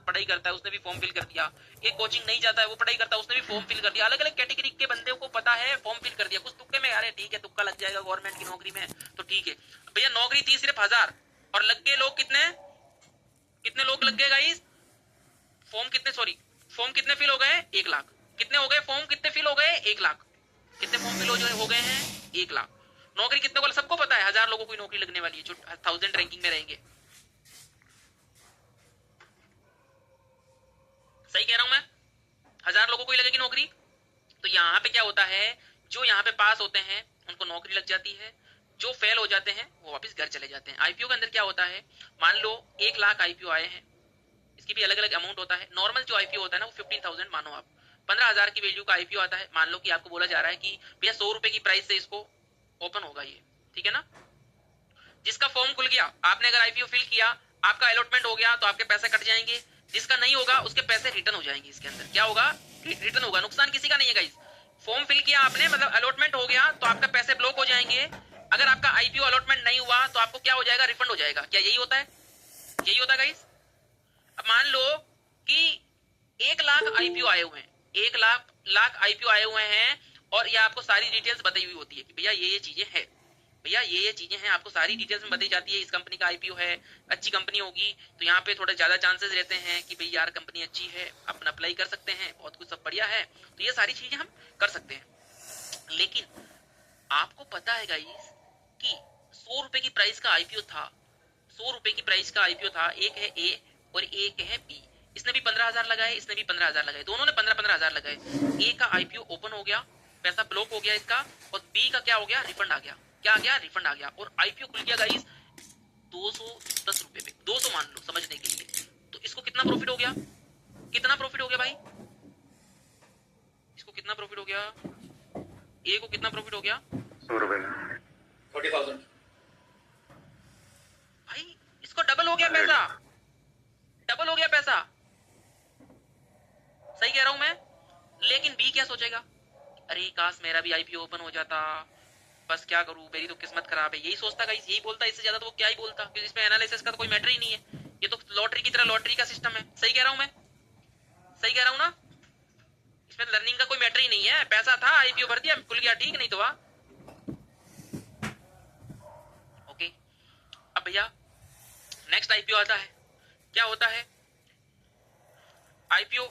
पढ़ाई करता है उसने भी फॉर्म फिल कर दिया, एक कोचिंग नहीं जाता है वो पढ़ाई करता है उसने भी फॉर्म फिल कर दिया, अलग अलग कैटेगरी के बंदे को पता है फॉर्म फिल कर दिया। कुछ तुक्के में अरे ठीक है तुक्का लग जाएगा गवर्नमेंट की नौकरी में तो ठीक है भैया, नौकरी थी सिर्फ 1000 और लग गए लोग कितने लोग लग गए गाइस, फॉर्म कितने फिल हो गए 1 लाख, कितने हो गए फॉर्म कितने फिल हो गए 1 लाख, कितने फॉर्म फिल हो गए हैं 1 लाख। नौकरी कितने को सबको पता है 1000 लोगों को नौकरी लगने वाली है जो 1000 रैंकिंग में रहेंगे। सही कह रहा हूं मैं, 1000 लोगों को ही लगेगी नौकरी। तो यहाँ पे क्या होता है, जो यहाँ पे पास होते हैं उनको नौकरी लग जाती है, जो फेल हो जाते हैं वो वापस घर चले जाते हैं। आईपीओ के अंदर क्या होता है, मान लो 1 लाख आईपीओ आए हैं, इसकी भी अलग अलग अमाउंट होता है। नॉर्मल जो आईपीओ होता है ना वो 15,000 मानो आप 15,000 की वैल्यू का आईपीओ आता है। मान लो कि आपको बोला जा रहा है कि भैया 100 रुपए की प्राइस से इसको ओपन होगा ये, ठीक है ना। जिसका फॉर्म खुल गया, आपने अगर आईपीओ फिल किया, आपका अलॉटमेंट हो गया तो आपके पैसे कट जाएंगे, जिसका नहीं होगा उसके पैसे रिटर्न हो जाएंगे। इसके अंदर क्या होगा, रिटर्न होगा, नुकसान किसी का नहीं है गाइस। फॉर्म फिल किया आपने, मतलब अलॉटमेंट हो गया तो आपका पैसे ब्लॉक हो जाएंगे। अगर आपका आईपीओ अलॉटमेंट नहीं हुआ तो आपको क्या हो जाएगा, रिफंड हो जाएगा। क्या यही होता है, यही होता है गाइस। अब मान लो कि 1 लाख आईपीओ आए हुए हैं, 1 लाख आईपीओ आए हुए हैं और ये आपको सारी डिटेल्स बताई हुई होती है कि भैया ये चीजें हैं, भैया ये चीजें हैं, आपको सारी डिटेल्स में बताई जाती है। इस कंपनी का आईपीओ है, अच्छी कंपनी होगी तो यहाँ पे थोड़ा ज्यादा चांसेस रहते हैं कि भाई यार कंपनी अच्छी है, अपन अप्लाई कर सकते हैं, बहुत कुछ सब बढ़िया है, तो ये सारी चीजें हम कर सकते हैं। लेकिन आपको पता है गाइस कि 100 रुपए की प्राइस का आईपीओ था, 100 रुपए की प्राइस का आईपीओ था। एक है ए और एक है बी, इसने भी 15,000 लगाए, इसने भी 15,000 लगाए, दोनों ने 15,000 लगाए। ए का आईपीओ ओपन हो गया, पैसा ब्लॉक हो गया इसका, और बी का क्या हो गया, रिफंड आ गया। क्या आ गया, रिफंड आ गया। और आईपीओ खुल गया गाइस 210 रुपए पे, 200 मान लो समझने के लिए। तो इसको कितना प्रॉफिट हो गया, कितना प्रॉफिट हो गया भाई, इसको कितना प्रॉफिट हो गया, ए को कितना प्रॉफिट हो गया, 100 रुपए, 40,000 भाई इसको डबल हो गया पैसा, डबल हो गया पैसा। सही कह रहा हूं मैं। लेकिन बी क्या सोचेगा, अरे काश मेरा भी आईपीओ ओपन हो जाता, बस क्या करूं, मेरी तो किस्मत खराब है, यही सोचता गाइस, यही बोलता। इससे ज्यादा तो वो क्या ही बोलता, क्योंकि इसमें एनालिसिस का तो कोई मैटर ही नहीं है, ये तो लॉटरी की तरह, लॉटरी का सिस्टम है। सही कह रहा हूं मैं, सही कह रहा हूं ना, इसमें लर्निंग का कोई मैटर ही नहीं है। पैसा था, आईपीओ भर दिया, खुल गया, ठीक, नहीं तो वाह। ओके, अब भैया नेक्स्ट आईपीओ आता है। क्या होता है, आईपीओ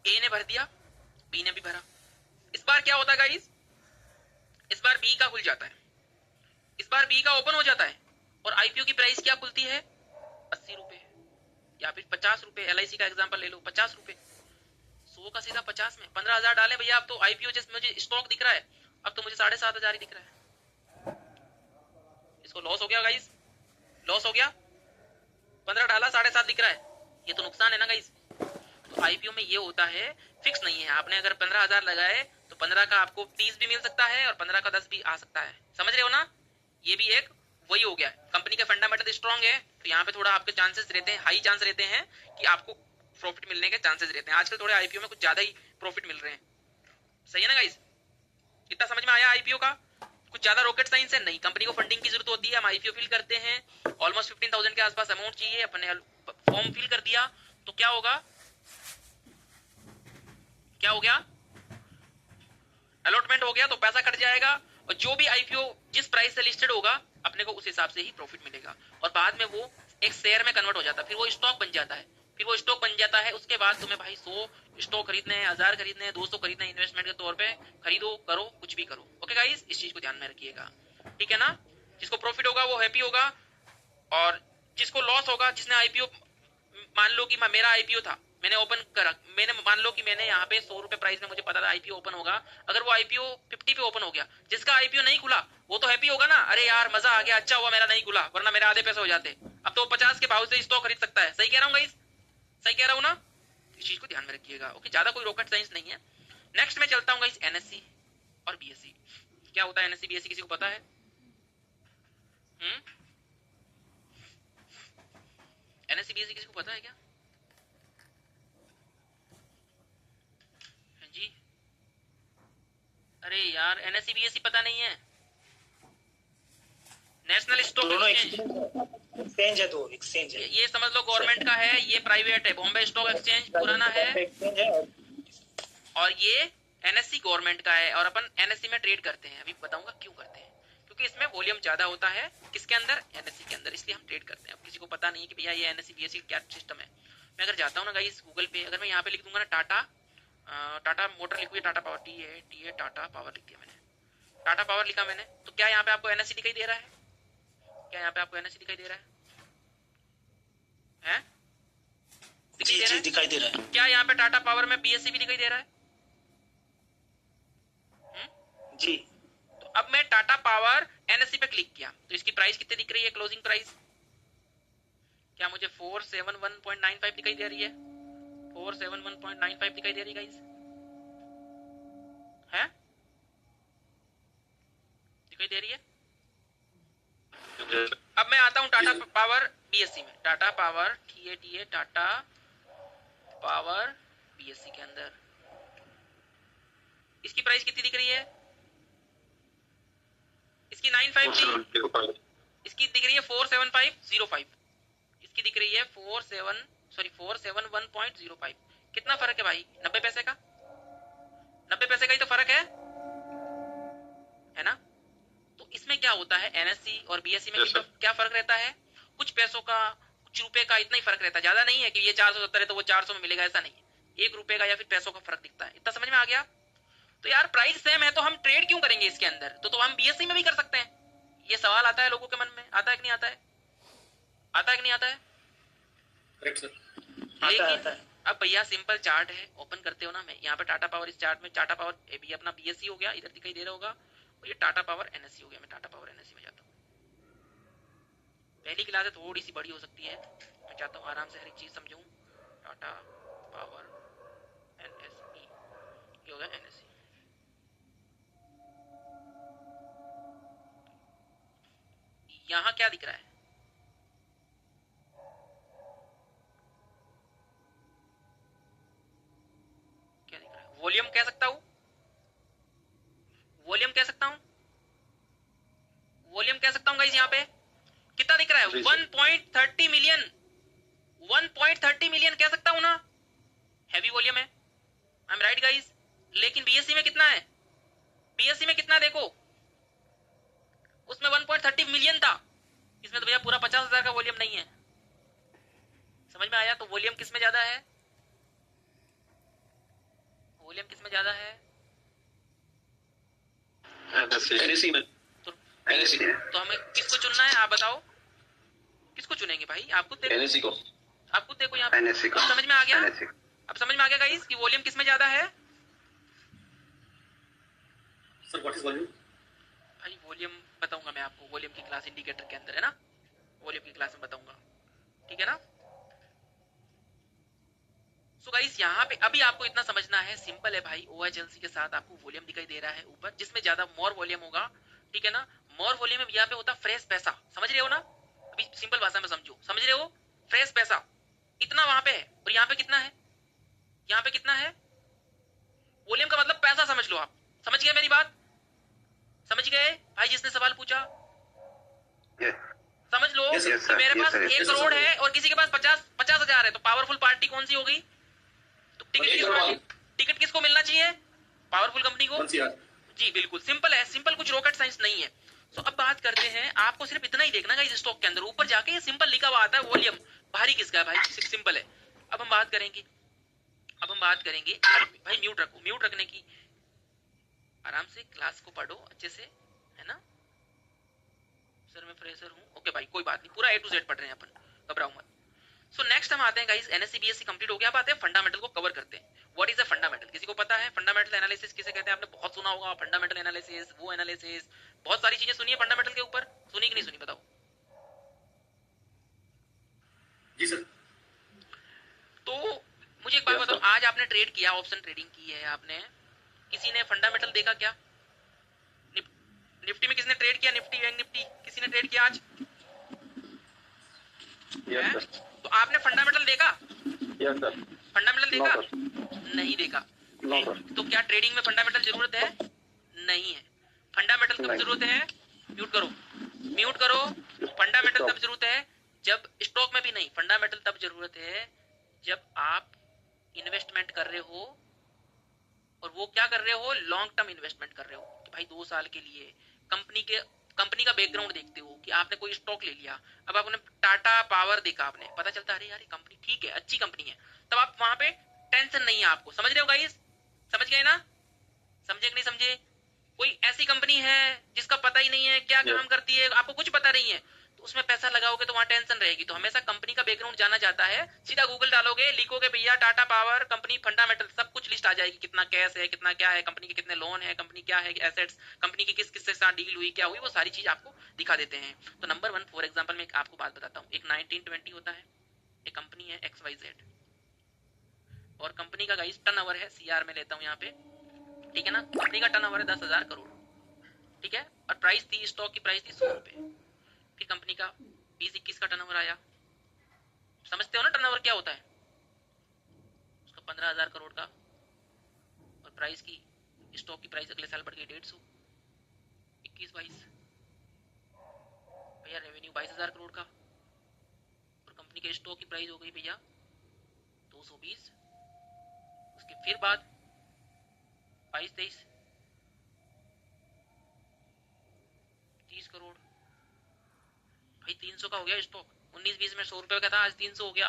ए ने भर दिया, बी ने भी भरा। इस बार क्या होता है गाइस, इस बार बी का खुल जाता है, इस बार बी का ओपन हो जाता है और आईपीओ की प्राइस क्या खुलती है, 80 रुपए या फिर 50 रुपए। एलआईसी का एग्जांपल ले लो, 50 रुपए, 100 का सीधा 50 में 15,000 डाले भैया। अब तो आईपीओ जैसे मुझे स्टॉक दिख रहा है, अब तो मुझे 7,500 ही दिख रहा है। इसको लॉस हो गया गाइस, लॉस हो गया, 15 डाला 7.5 दिख रहा है, ये तो नुकसान है ना गाइस। तो आईपीओ में ये होता है, फिक्स नहीं है। आपने अगर 15,000 लगाए तो 15 का आपको 30 भी मिल सकता है और 15 का 10 भी आ सकता है, समझ रहे हो ना। ये भी एक वही हो गया, कंपनी के फंडामेंटल स्ट्रांग है तो यहाँ पे थोड़ा आपके चांसेस रहते हैं, हाई चांस रहते हैं कि आपको प्रॉफिट मिलने के चांसेस रहते हैं। आजकल थोड़े आईपीओ में कुछ ज्यादा ही प्रॉफिट मिल रहे हैं। सही है ना गाइस, इतना समझ में आया आईपीओ का, कुछ ज्यादा रॉकेट साइंस है नहीं। कंपनी को फंडिंग की जरूरत होती है, हम आईपीओ फिल करते हैं, ऑलमोस्ट 15,000 के आसपास अमाउंट चाहिए, अपने फॉर्म फिल कर दिया तो क्या होगा, क्या हो गया, अलॉटमेंट हो गया तो पैसा कट जाएगा, और जो भी आईपीओ जिस प्राइस से लिस्टेड होगा अपने को उस हिसाब से ही प्रॉफिट मिलेगा, और बाद में वो एक शेयर में कन्वर्ट हो जाता है, फिर वो स्टॉक बन जाता है, फिर वो स्टॉक बन जाता है। उसके बाद तुम्हें भाई 100 स्टॉक खरीदने हैं, 1000 खरीदने हैं, 200 खरीदने हैं, इन्वेस्टमेंट के तौर पे खरीदो, करो, कुछ भी करो। ओके गाइस, इस चीज को ध्यान में रखिएगा, ठीक है ना। जिसको प्रॉफिट होगा वो हैप्पी होगा, और जिसको लॉस होगा, जिसने आईपीओ, मान लो कि मेरा आईपीओ था, मैंने ओपन करा, मैंने मान लो कि मैंने यहाँ पे 100 रुपए प्राइस में मुझे पता था आईपीओ ओपन होगा, अगर वो आईपीओ 50 पे ओपन हो गया, जिसका आईपीओ नहीं खुला वो तो हैप्पी होगा ना, अरे यार मजा आ गया, अच्छा हुआ मेरा नहीं खुला, वरना मेरे आधे पैसे हो जाते। अब तो 50 के भाव से स्टॉक खरीद सकता है। सही कह रहा हूँ गाइस, सही कह रहा हूँ ना, इस चीज को ध्यान में रखिएगा। ओके, ज्यादा कोई रॉकेट साइंस नहीं है। नेक्स्ट में चलता हूँ गाइस, एनएससी और बीएससी। क्या होता है एनएससी बीएससी, किसी को पता है? एनएससी बीएससी किसी को पता है क्या? जी, अरे यार एनएससी बीएससी पता नहीं है, नेशनल स्टॉक एक्सचेंज, एक्सचेंज है, तो एक्सचेंज है। ये समझ लो गवर्नमेंट का है, ये प्राइवेट है। बॉम्बे स्टॉक एक्सचेंज पुराना है एक्सचेंज है और ये एनएससी गवर्नमेंट का है, और अपन एनएससी में ट्रेड करते हैं। अभी बताऊंगा क्यों करते हैं, क्योंकि इसमें वॉल्यूम ज्यादा होता है। किसके अंदर? एनएससी के अंदर, इसलिए हम ट्रेड करते हैं। अब किसी को पता नहीं कि भैया ये एनएससी बीएससी क्या सिस्टम है। मैं अगर जाता हूँ ना गाइस गूगल पे, अगर मैं यहाँ पे लिख दूंगा ना टाटा मोटर लिखूँ, Tata power, T A Tata power लिख दिया मैंने, टाटा पावर लिखा मैंने, तो क्या यहाँ पे आपको एनएससी दिखाई दे रहा है? क्या यहाँ पे आपको एनएससी दिखाई दे रहा है? दिखाई दे रहा है। क्या यहाँ पे टाटा पावर में बीएससी भी दिखाई दे रहा है? जी। तो अब मैं टाटा पावर एनएससी पे क्लिक किया तो इसकी प्राइस कितनी दिख रही है? क्लोजिंग प्राइस क्या मुझे 471.95 दिखाई दे रही है? 471.95 दिखाई दे रही गाइस है? दिखाई दे रही है? अब मैं आता हूं टाटा पावर बीएससी में, Tata power TA Tata power BSc के अंदर इसकी प्राइस कितनी दिख रही है? इसकी 953, इसकी दिख रही है 47505, इसकी दिख रही है 471.05। कितना फर्क है भाई? 90 पैसे का, 90 पैसे का ही तो फर्क है ना? तो इसमें क्या होता है, एनएससी और बीएससी में क्या फर्क रहता है? कुछ पैसों का, कुछ रुपए का, इतना ही फर्क रहता है, ज्यादा नहीं है कि ये 470 है तो वो 400 में मिलेगा, ऐसा नहीं है। 1 रुपए का या फिर पैसों का फर्क दिखता है। इतना समझ में आ गया? तो यार प्राइस सेम है तो हम ट्रेड क्यों करेंगे इसके अंदर? तो हम बीएससी में भी कर सकते हैं। ये सवाल आता है लोगों के मन में, आता है कि नहीं आता है? आता है कि नहीं आता है? करेक्ट सर, आता है। अब भैया सिंपल चार्ट है, ओपन करते हो ना, मैं यहाँ पे टाटा पावर, इस चार्ट में टाटा पावर भी अपना बीएससी हो गया, इधर दिखाई दे रहा होगा, और ये टाटा पावर एनएससी हो गया। मैं टाटा पावर एनएससी में जाता हूँ। पहली क्लास थोड़ी सी बड़ी हो सकती है, मैं चाहता हूँ आराम से हर एक चीज समझूं। टाटा पावर एनएसई, ये हो गया एनएसई। यहाँ क्या दिख रहा है? क्या दिख रहा है? वॉल्यूम कह सकता हूँ, वॉल्यूम कह सकता हूँ, वॉल्यूम कह सकता हूँ गाइस। यहाँ पे कितना दिख रहा है? 1.30 मिलियन, 1.30 मिलियन कह सकता हूँ ना, हैवी वॉल्यूम है। I am right guys? लेकिन बीएससी में कितना है? बीएससी में कितना देखो, उसमें 1.30 मिलियन था, इसमें तो भैया पूरा 50,000 का वॉल्यूम नहीं है। समझ में आया? तो वॉल्यूम किस में ज्यादा है? वॉल्यूम किस में ज्यादा है? एनएससी में। तो हमें किसको चुनना है, आप बताओ? किसको चुनेंगे भाई? आप खुद देखो, एनएससी को, आप खुद देखो यहाँ पे। अब समझ में आ गया? अब समझ में आ गया गाइस कि वॉल्यूम किस में ज्यादा है? Sir what is volume? भाई वॉल्यूम बताऊंगा मैं आपको, वॉल्यूम की क्लास इंडिकेटर के अंदर है ना, वॉल्यूम की क्लास में बताऊंगा, ठीक है ना? सो गाइस यहाँ पे अभी आपको इतना समझना है, सिंपल है भाई। ओएचएलसी के साथ आपको वॉल्यूम दिखाई दे रहा है ऊपर, जिसमें ज्यादा मोर वॉल्यूम होगा, ठीक है ना? मोर वॉल्यूम में यहाँ पे होता फ्रेश पैसा, समझ रहे हो ना? अभी सिंपल भाषा में समझो, समझ रहे हो? फ्रेश पैसा इतना वहां पे है, और यहाँ पे कितना है? यहाँ पे कितना है? वॉल्यूम का मतलब पैसा, समझ लो आप। समझ गए मेरी बात? समझ गए भाई जिसने सवाल पूछा? समझ लो कि मेरे पास 1 करोड़ है और किसी के पास 50,000 है, तो पावरफुल पार्टी कौन सी होगी? तो टिकट किसको मिलना चाहिए? पावरफुल कंपनी को। जी बिल्कुल, सिंपल है, सिंपल, कुछ रॉकेट साइंस नहीं है। तो अब बात करते हैं, आपको सिर्फ इतना ही देखना है इस स्टॉक के अंदर, ऊपर जाके ये सिंपल लिखा हुआ आता है वॉल्यूम, भारी किसका है भाई, सिंपल है। अब हम बात करेंगे, भाई म्यूट रखो, म्यूट रखने की, आराम से क्लास को पढ़ो अच्छे से, है ना? सर मैं फ्रेशर हूँ, ओके भाई कोई बात नहीं, पूरा A to Z पढ़ रहे हैं अपन, घबराओ मत। सो नेक्स्ट हम आते हैं गाइस, एनएससी बीएससी कंप्लीट हो गया, अब आते हैं फंडामेंटल को कवर करते हैं। What is a fundamental? किसी को पता है फंडामेंटल एनालिसिस किसे कहते हैं? आपने बहुत सुना होगा फंडामेंटल एनालिसिस, वो एनालिसिस, बहुत सारी चीजें सुनी है फंडामेंटल के ऊपर, सुनी कि नहीं सुनी बताओ? जी सर। तो मुझे एक बात बताओ, आज आपने ट्रेड किया, ऑप्शन ट्रेडिंग की है आपने, किसी ने फंडामेंटल देखा क्या? निफ्टी में किसने ट्रेड किया? निफ्टी, बैंक निफ्टी, किसी ने ट्रेड किया आज? yes, तो आपने फंडामेंटल देखा? Yes sir. फंडामेंटल देखा? नहीं देखा। तो क्या ट्रेडिंग में फंडामेंटल जरूरत है? नहीं है। फंडामेंटल कब जरूरत है? म्यूट करो, म्यूट करो। फंडामेंटल कब जरूरत है? जब स्टॉक में भी नहीं, फंडामेंटल तब जरूरत है जब आप इन्वेस्टमेंट कर रहे हो, और वो क्या कर रहे हो, लॉन्ग टर्म इन्वेस्टमेंट कर रहे हो कि भाई 2 साल के लिए कंपनी का बैकग्राउंड देखते हो कि आपने कोई स्टॉक ले लिया, अब आपने टाटा पावर देखा, आपने पता चलता अरे यार ये कंपनी ठीक है, अच्छी कंपनी है, तब आप वहां पे टेंशन नहीं है आपको। समझ रहे हो गाइस, समझ गए ना, समझे कि नहीं समझे? कोई ऐसी कंपनी है जिसका पता ही नहीं है क्या काम करती है, आपको कुछ पता नहीं है, तो उसमें पैसा लगाओगे तो वहां टेंशन रहेगी। तो हमेशा कंपनी का बैकग्राउंड जाना जाता है, सीधा गूगल डालोगे, लिखोगे भैया टाटा पावर कंपनी फंडामेंटल, सब कुछ लिस्ट आ जाएगी, कितना कैश है, कितना क्या है, कंपनी के कितने लोन है, कंपनी क्या है एसेट्स, कंपनी की किस किस के साथ डील हुई, क्या हुई, वो सारी चीज आपको दिखा देते हैं। तो नंबर 1 फॉर एग्जाम्पल मैं आपको बात बताता हूँ, एक 1920 होता है, एक कंपनी है XYZ, और कंपनी का गाइस टर्न ओवर है, CR में लेता हूँ यहाँ पे, ठीक है ना, कंपनी का टर्न ओवर है 10,000 करोड़, ठीक है, और प्राइस थी, स्टॉक की प्राइस थी 100 रुपए। फिर कंपनी का 20-21 का टर्नओवर आया, समझते हो ना टर्नओवर क्या होता है, उसका 15,000 करोड़ का, और प्राइस की, स्टॉक की प्राइस अगले साल बढ़ गई 150, 21-22, भैया रेवेन्यू 22,000 करोड़ का, और कंपनी के स्टॉक की प्राइस हो गई भैया 220। उसके फिर बाद 22-23 30 करोड़, भाई 300 का हो गया स्टॉक, 19-20 में 100 रुपए का था, आज 300 हो गया।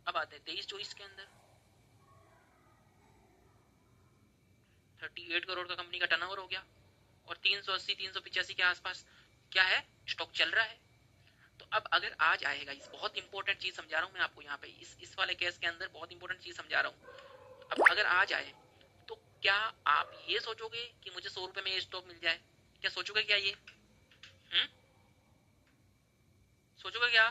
अब आते हैं 23-24 के अंदर 38 करोड़ का कंपनी का टर्नओवर हो गया, और 380-385 के आसपास क्या है, स्टॉक चल रहा है। तो अब अगर आज आएगा, इस बहुत इंपॉर्टेंट चीज समझा रहा हूं मैं आपको यहाँ पे, इस वाले केस के अंदर बहुत इंपॉर्टेंट चीज समझा रहा हूँ। अब अगर आज आए तो क्या आप ये सोचोगे कि मुझे 100 रुपए में ये स्टॉक मिल जाए, क्या सोचोगे क्या ये? सोचोगे क्या?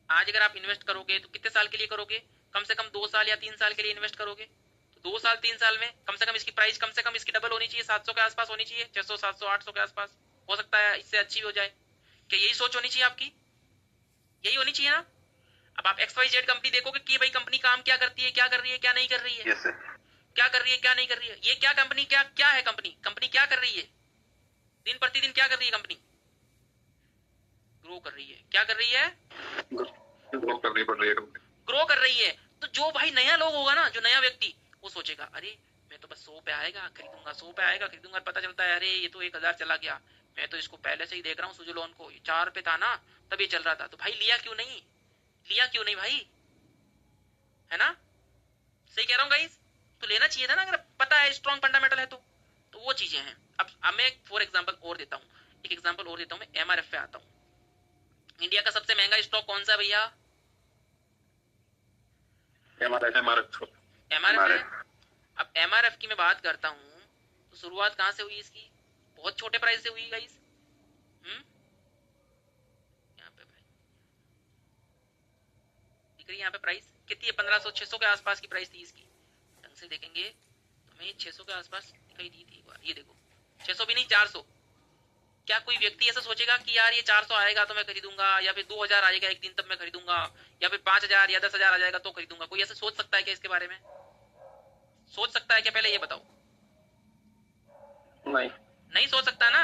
आज अगर आप इन्वेस्ट करोगे तो कितने साल के लिए करोगे, कम से कम 2 साल या 3 साल के लिए इन्वेस्ट करोगे, तो 2 साल 3 साल में कम से कम इसकी प्राइस कम से कम इसकी डबल होनी चाहिए, 700 के आसपास होनी चाहिए, 600 700 800 के आसपास, हो सकता है इससे अच्छी भी हो जाए। क्या यही सोच होनी चाहिए आपकी, यही होनी चाहिए ना? अब आप XYZ कंपनी देखोगे कि भाई कंपनी काम क्या करती है, क्या कर रही है, क्या नहीं कर रही है, Yes, sir. क्या कर रही है, क्या नहीं कर रही है, ये क्या कंपनी, क्या क्या है कंपनी, कंपनी क्या कर रही है, दिन प्रतिदिन क्या कर रही है कंपनी, ग्रो कर रही है, क्या कर रही है, ग्रो करनी पड़ रही है कंपनी, ग्रो कर रही है। तो जो भाई नया लोग होगा ना, जो नया व्यक्ति, वो सोचेगा अरे मैं तो बस 100 पे आएगा खरीदूंगा, 100 पे आएगा खरीदूंगा, पता चलता है अरे ये तो 1,000 चला गया, मैं तो इसको पहले से ही देख रहा हूँ सुजुलोन को, 4 पे था ना तब ये चल रहा था, तो भाई लिया क्यों नहीं, लिया क्यों नहीं भाई, है ना? सही कह रहा हूँ गाइस, तो लेना चाहिए था ना अगर पता है स्ट्रॉन्ग फंडामेंटल है तो वो चीजें हैं। अब मैं फॉर एग्जाम्पल और देता हूँ, एक एग्जाम्पल और देता हूँ, मैं MRF पे आता हूँ। इंडिया का सबसे महंगा स्टॉक कौन सा भैया? MRF MRF है। अब MRF की मैं बात करता हूँ तो शुरुआत कहाँ से हुई इसकी, बहुत छोटे प्राइस से हुई गाइस। यहाँ पे भाई दिख रही है, यहाँ पे प्राइस कितनी है, 1500-600 के आसपास की प्राइस थी इसकी, ढंग से देखेंगे तो हमें 600 के आसपास दिखाई दी थी एक बार, ये देखो 600 भी नहीं 400। क्या कोई व्यक्ति ऐसा सोचेगा कि यार ये 400 आएगा तो मैं खरीदूंगा, या फिर 2,000 आएगा एक दिन तब मैं खरीदूंगा, या फिर 5,000 या 10,000 आ जाएगा तो खरीदूंगा? कोई ऐसा सोच सकता है क्या इसके बारे में, सोच सकता है क्या, पहले ये बताओ? नहीं, नहीं सोच सकता ना,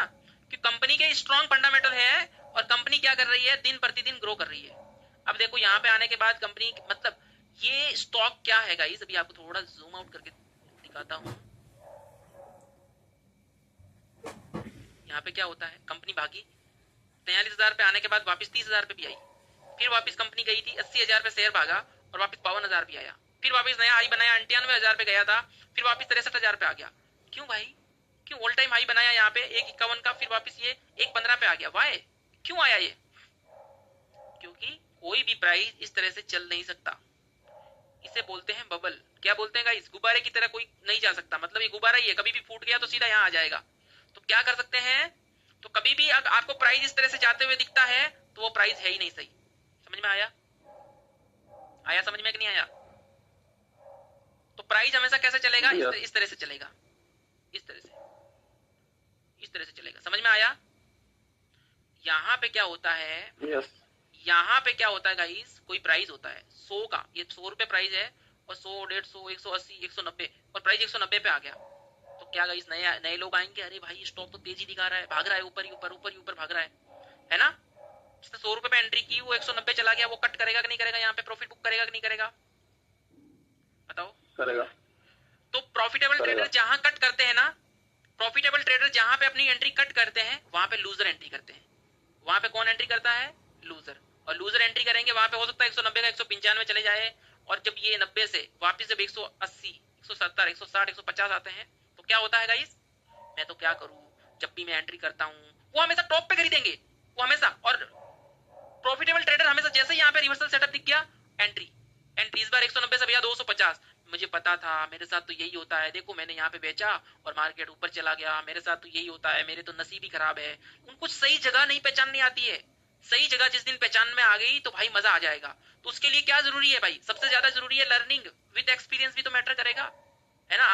कि कंपनी के स्ट्रॉन्ग फंडामेंटल है और कंपनी क्या कर रही है, दिन प्रतिदिन ग्रो कर रही है। अब देखो यहाँ पे आने के बाद कंपनी, मतलब ये स्टॉक क्या है गाइस, अभी आपको थोड़ा जूम आउट करके दिखाता हूँ। यहाँ पे क्या होता है, कंपनी भागी 43,000 पे आने के बाद वापस 30,000 पे भी आई, फिर वापस कंपनी गई थी 80,000 पे शेयर भागा और वापस 52,000 पे आया, फिर वापस नया हाई बनाया 98,000 पे गया था, फिर वापस 63,000 पे आ गया। क्यों भाई, क्यों ऑल टाइम हाई बनाया यहाँ पे 151 का, फिर वापस ये 115 पे आ गया, वाई, क्यों आया ये? क्योंकि कोई भी प्राइस इस तरह से चल नहीं सकता, इसे बोलते हैं बबल। क्या बोलते हैं गाइस, गुब्बारे की तरह कोई नहीं जा सकता, मतलब ये गुब्बारा ही है, कभी भी फूट गया तो सीधा यहाँ आ जाएगा। तो क्या कर सकते हैं, तो कभी भी अगर आपको प्राइस इस तरह से जाते हुए दिखता है तो वो प्राइस है ही नहीं सही। समझ में आया, आया समझ में कि नहीं आया? तो प्राइस हमेशा कैसे चलेगा, इस तरह से चलेगा, इस तरह से, इस तरह से चलेगा। समझ में आया? यहाँ पे क्या होता है, यस, यहाँ पे क्या होता है गाइस, कोई प्राइस होता है 100 का, ये 100 रुपए प्राइस है, और 100 150 180 190, और प्राइस 190 पे आ गया, तो क्या गाइस नए नए लोग आएंगे, अरे भाई स्टॉक तो तेजी दिखा रहा है, भाग रहा है ऊपर ही ऊपर, ऊपर ही ऊपर भाग रहा है ना? जिसने 100 रुपए पे एंट्री की वो 190 चला गया, वो कट करेगा कि नहीं करेगा, यहाँ पे प्रॉफिट बुक करेगा कि नहीं करेगा, बताओ। करेगा। तो प्रॉफिटेबल ट्रेडर जहां कट करते हैं ना, प्रॉफिटेबल ट्रेडर जहां पे अपनी एंट्री कट करते हैं वहां पे लूजर एंट्री करते हैं। वहां पे कौन एंट्री करता है? लूजर। और लूजर एंट्री करेंगे वहां पे हो सकता है 190 का 195 चले जाए, और जब ये 90 से वापस जब 180, 170, 160, 150 आते हैं तो क्या होता है गाइस? मैं तो क्या करूं, जब भी मैं एंट्री करता हूं वो हमेशा टॉप पे खरीदेंगे, वो हमेशा। और प्रॉफिटेबल ट्रेडर हमेशा जैसे यहाँ पे रिवर्सल सेटअप दिख गया, एंट्री एंट्री। इस बार 190 से भैया 250, मुझे पता था, मेरे साथ तो यही होता है, देखो मैंने यहाँ पे बेचा और मार्केट ऊपर चला गया, मेरे साथ तो यही होता है, मेरे तो नसीब ही खराब है। उनको सही जगह नहीं पहचाननी आती है। सही जगह जिस दिन पहचान में आ गई तो भाई मजा आ जाएगा। तो उसके लिए क्या जरूरी है भाई? सबसे ज्यादा जरूरी है लर्निंग। विद एक्सपीरियंस भी तो मैटर करेगा, है ना।